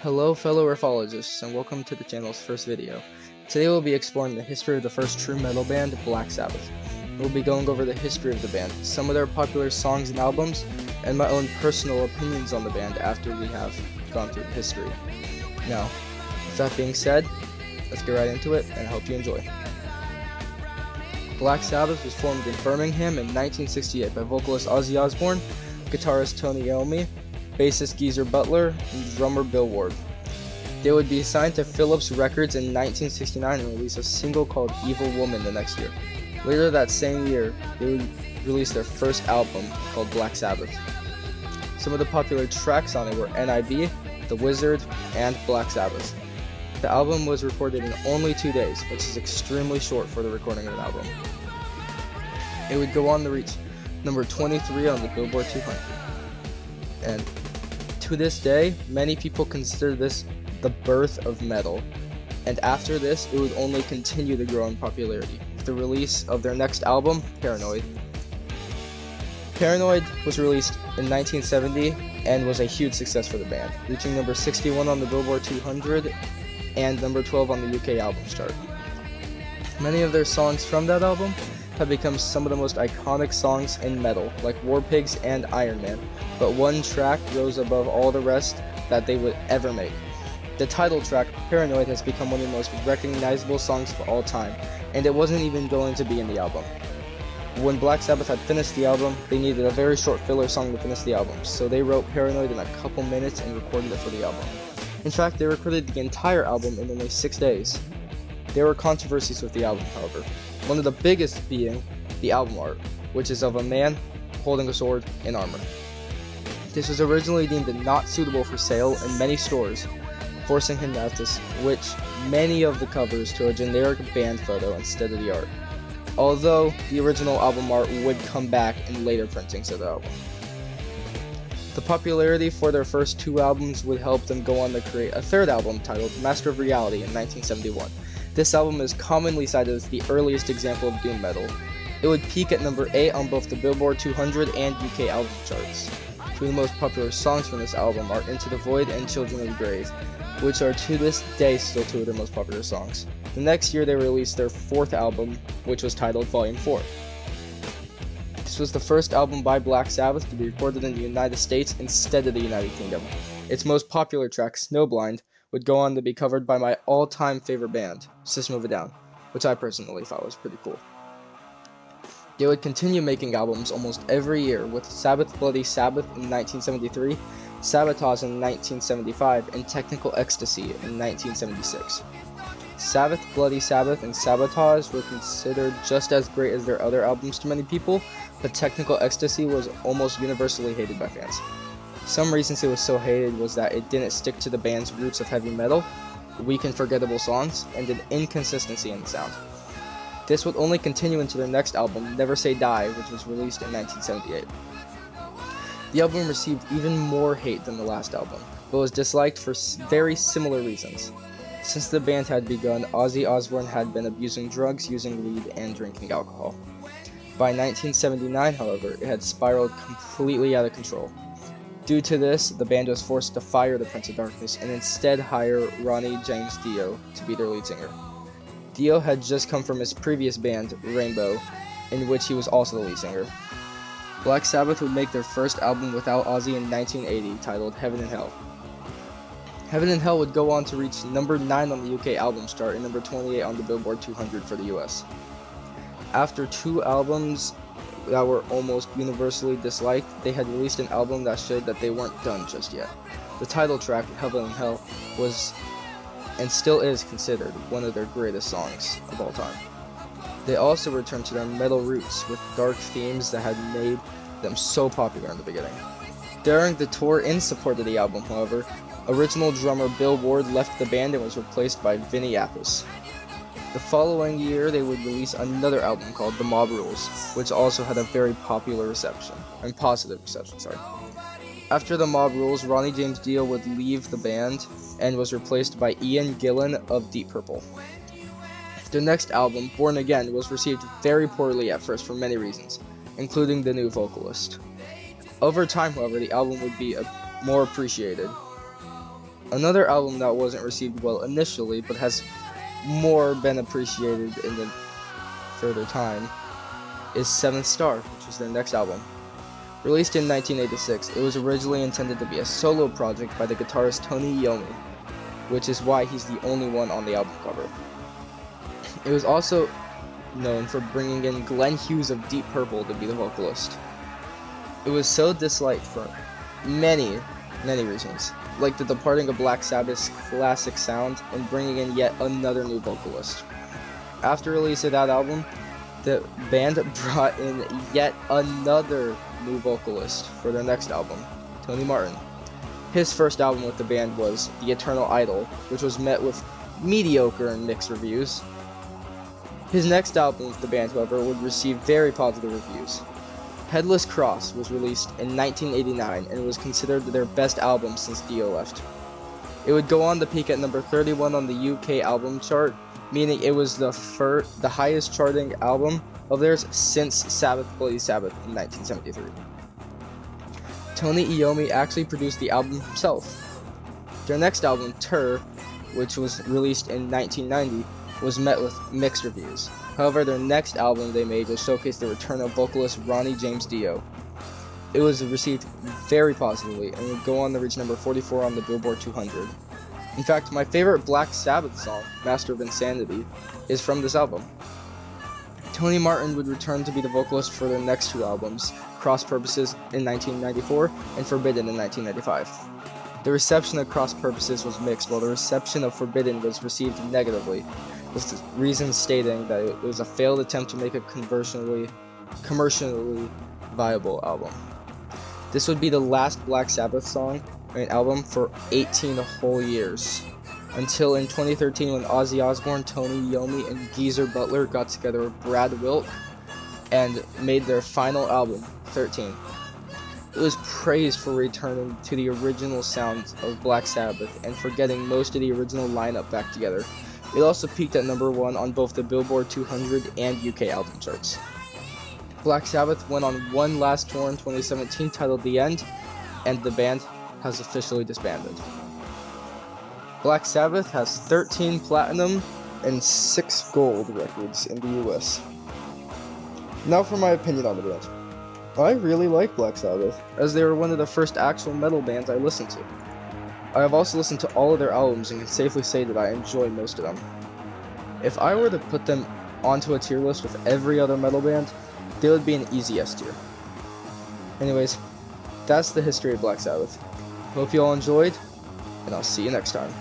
Hello fellow Riffologists, and welcome to the channel's first video. Today we'll be exploring the history of the first true metal band, Black Sabbath. We'll be going over the history of the band, some of their popular songs and albums, and my own personal opinions on the band after we have gone through the history. Now, with that being said, let's get right into it, and I hope you enjoy. Black Sabbath was formed in Birmingham in 1968 by vocalist Ozzy Osbourne, guitarist Tony Iommi, bassist Geezer Butler, and drummer Bill Ward. They would be signed to Philips Records in 1969 and release a single called Evil Woman the next year. Later that same year, they would release their first album called Black Sabbath. Some of the popular tracks on it were NIB, The Wizard, and Black Sabbath. The album was recorded in only 2 days, which is extremely short for the recording of an album. It would go on to reach number 23 on the Billboard 200. And to this day, many people consider this the birth of metal, and after this, it would only continue to grow in popularity with the release of their next album, Paranoid. Paranoid was released in 1970 and was a huge success for the band, reaching number 61 on the Billboard 200 and number 12 on the UK albums chart. Many of their songs from that album have become some of the most iconic songs in metal, like War Pigs and Iron Man, but one track rose above all the rest that they would ever make. The title track, Paranoid, has become one of the most recognizable songs of all time, and it wasn't even going to be in the album. When Black Sabbath had finished the album, they needed a very short filler song to finish the album, so they wrote Paranoid in a couple minutes and recorded it for the album. In fact, they recorded the entire album in only 6 days. There were controversies with the album, however. One of the biggest being the album art, which is of a man holding a sword in armor. This was originally deemed not suitable for sale in many stores, forcing him to have to switch many of the covers to a generic band photo instead of the art, although the original album art would come back in later printings of the album. The popularity for their first 2 albums would help them go on to create a third album titled Master of Reality in 1971. This album is commonly cited as the earliest example of doom metal. It would peak at number 8 on both the Billboard 200 and UK album charts. 2 of the most popular songs from this album are Into the Void and Children of the Grave, which are to this day still 2 of their most popular songs. The next year they released their 4th album, which was titled Volume 4. This was the first album by Black Sabbath to be recorded in the United States instead of the United Kingdom. Its most popular track, Snowblind, would go on to be covered by my all-time favorite band, System of a Down, which I personally thought was pretty cool. They would continue making albums almost every year, with Sabbath Bloody Sabbath in 1973, Sabotage in 1975, and Technical Ecstasy in 1976. Sabbath Bloody Sabbath and Sabotage were considered just as great as their other albums to many people, but Technical Ecstasy was almost universally hated by fans. Some reasons it was so hated was that it didn't stick to the band's roots of heavy metal, weak and forgettable songs, and an inconsistency in the sound. This would only continue into their next album, Never Say Die, which was released in 1978. The album received even more hate than the last album, but was disliked for very similar reasons. Since the band had begun, Ozzy Osbourne had been abusing drugs, using weed, and drinking alcohol. By 1979, however, it had spiraled completely out of control. Due to this, the band was forced to fire the Prince of Darkness and instead hire Ronnie James Dio to be their lead singer. Dio had just come from his previous band, Rainbow, in which he was also the lead singer. Black Sabbath would make their first album without Ozzy in 1980, titled Heaven and Hell. Heaven and Hell would go on to reach number 9 on the UK albums chart and number 28 on the Billboard 200 for the US. After 2 albums that were almost universally disliked, they had released an album that showed that they weren't done just yet. The title track, Heaven and Hell, was and still is considered one of their greatest songs of all time. They also returned to their metal roots with dark themes that had made them so popular in the beginning. During the tour in support of the album, however, original drummer Bill Ward left the band and was replaced by Vinny Appice. The following year, they would release another album called The Mob Rules, which also had a very positive reception. After The Mob Rules, Ronnie James Dio would leave the band and was replaced by Ian Gillan of Deep Purple. Their next album, Born Again, was received very poorly at first for many reasons, including the new vocalist. Over time, however, the album would be more appreciated. Another album that wasn't received well initially, but has more been appreciated in the further time, is Seventh Star, which was their next album. Released in 1986, it was originally intended to be a solo project by the guitarist Tony Iommi, which is why he's the only one on the album cover. It was also known for bringing in Glenn Hughes of Deep Purple to be the vocalist. It was so disliked for many reasons, like the departing of Black Sabbath's classic sound and bringing in yet another new vocalist. After release of that album, the band brought in yet another new vocalist for their next album, Tony Martin. His first album with the band was The Eternal Idol, which was met with mediocre and mixed reviews. His next album with the band, however, would receive very positive reviews. Headless Cross was released in 1989 and was considered their best album since Dio left. It would go on to peak at number 31 on the UK album chart, meaning it was the highest charting album of theirs since Sabbath Bloody Sabbath in 1973. Tony Iommi actually produced the album himself. Their next album, Tur, which was released in 1990, was met with mixed reviews. However, their next album they made was showcase the return of vocalist Ronnie James Dio. It was received very positively and would go on to reach number 44 on the Billboard 200. In fact, my favorite Black Sabbath song, Master of Insanity, is from this album. Tony Martin would return to be the vocalist for their next two albums, Cross Purposes in 1994 and Forbidden in 1995. The reception of Cross Purposes was mixed, while the reception of Forbidden was received negatively, with reasons stating that it was a failed attempt to make a commercially viable album. This would be the last Black Sabbath album for 18 whole years, until in 2013 when Ozzy Osbourne, Tony Iommi, and Geezer Butler got together with Brad Wilk and made their final album, 13. It was praised for returning to the original sounds of Black Sabbath and for getting most of the original lineup back together. It also peaked at number 1 on both the Billboard 200 and UK album charts. Black Sabbath went on one last tour in 2017 titled The End, and the band has officially disbanded. Black Sabbath has 13 platinum and 6 gold records in the US. Now for my opinion on the band. I really like Black Sabbath, as they were one of the first actual metal bands I listened to. I have also listened to all of their albums and can safely say that I enjoy most of them. If I were to put them onto a tier list with every other metal band, they would be an easy S tier. Anyways, that's the history of Black Sabbath. Hope you all enjoyed, and I'll see you next time.